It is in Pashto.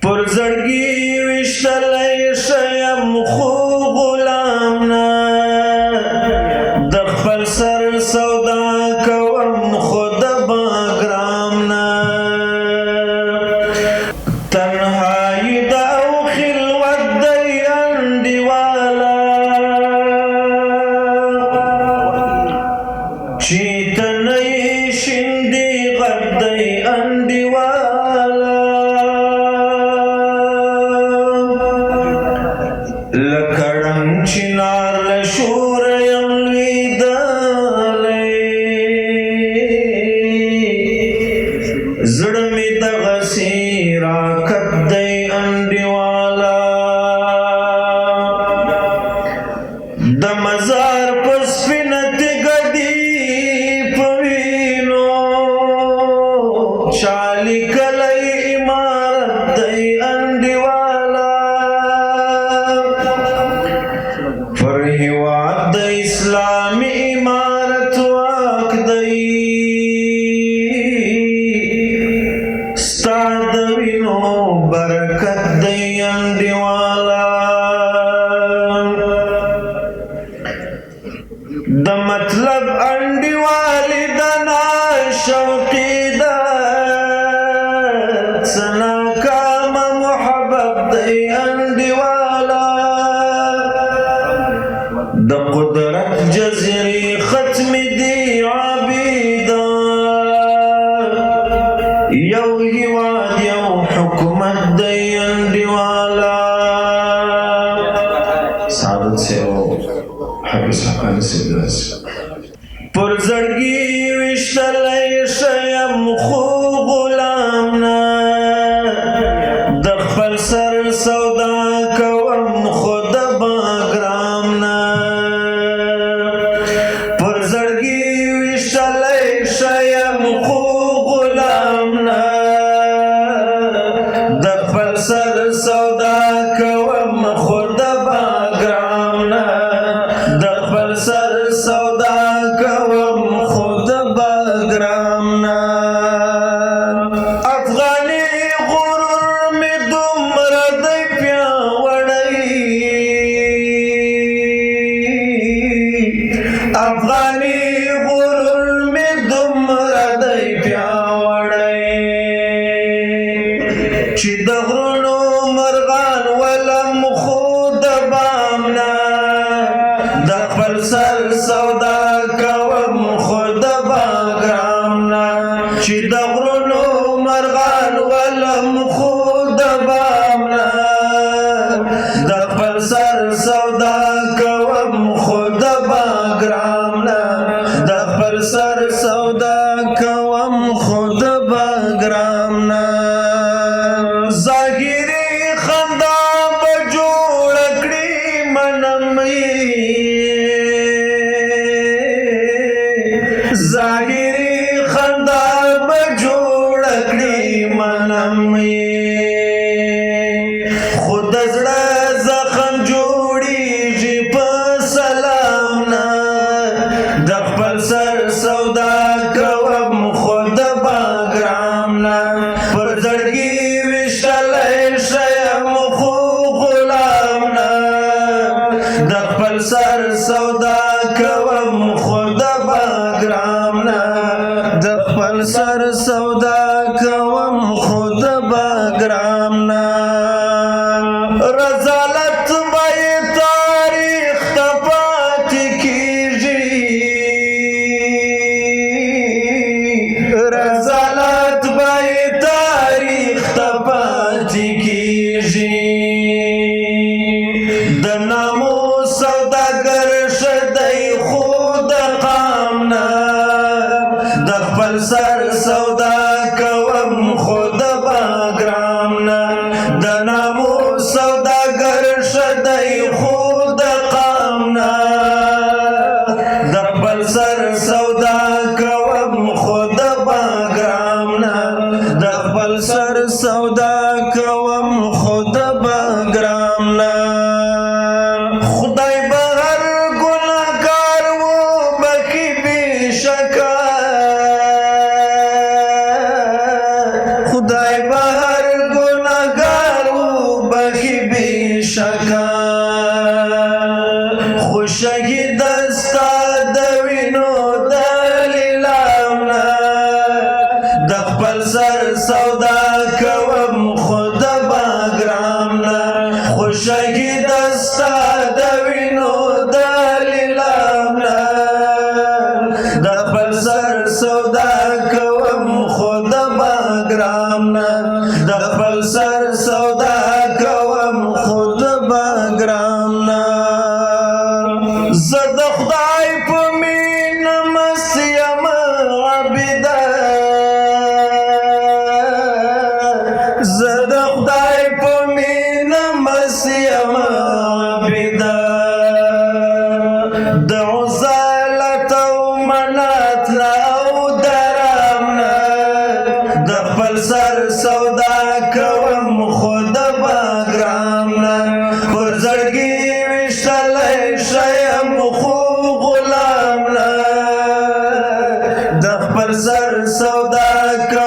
پرزړګي وشتلای شیم خو غلام نه د خپل سر سودا کوم خود باګرام نه تنهایی د او خلوت دی انډیوالا چې تنه شندې غږ دی انډیوالا لکړم چنار لشور یم لویدلی زړه مې دغسې راکت دی انډیوالا د مزار په سپینه تیږه دي په وینو چا لیکلی عمارت دی انډیوالا پر هیواد د اسلامي عمارت واک دی ستا د وینو برکت دی انډیوالا د مطلب انډیوالي د ناشوقي ده څه ناکامه محبت دی انډیوالا د قدرت جزیرې ختمې دي عابده یو هیواد یو حکومت دی انډیوالا سعادت سے ہو حافظ حقانی سے دراز پرزړګي وشتلای شیم خو غلام نه د خپل سر سودا کوم خود باګرام نه پرزړګي وشتلای شیم خو غلام نه د خپل سر سودا کوم خود باګرام نه د خپل سر سودا کوم خود باګرام نه افغاني غرور مې دومره دی پیاوړی افغاني غرور مې دومره دی پیاوړی چې د غرونو مرغان ولم خو د بام نه د خپل سر سودا کوم خود باګرام نه چې د غرونو مرغان ولم خو د بام نه د خپل سر سودا کوم خود باګرام نه د خپل سر سودا کوم خود باګرام نه ظاهري خندا به جوړ کړي منمې ظاهري خندا به جوړ کړي منمې خود زړه زخم جوړیږي په سلام نه د خپل سر سودا کوم خود باګرام نه پرزړګي وشتلای شیم خو غلام نه د خپل سر سودا کوم خود باګرام نه د خپل سر سودا کوم خود باګرام نه رضالت به تاریخ ته پاتې کیږي رضالت به تاریخ ته پاتې کیږي د نامو سوداګر شدی خود قام نه د خپل سر سودا کوم خود باګرام نه د نامو سوداګر شدی خود قام نه د خپل سر سودا کوم خود باګرام نه د خپل سر سودا کوم خود باګرام نه خدای به هر ګناهګار وبخښي بېشکه خدای به هر ګناهګار شکا خو شهید ستا د وینو د لیلامنا د خپل سر سودا کوم خود باګرامنا خو شهید ستا د وینو د لیلامنا د خپل سر سودا کوم خود باګرامنا د خپل سر سودا کوم خود باګرامنا زه د خدای په مینه مست یم عابده زه د خدای په مینه مست یم عابده د عزالت او منات نه او درام نه د خپل سر سودا کوم خود باګرام نه پر زړګي ویشتلی شیم خو غلام نه د خپل سر سودا کوم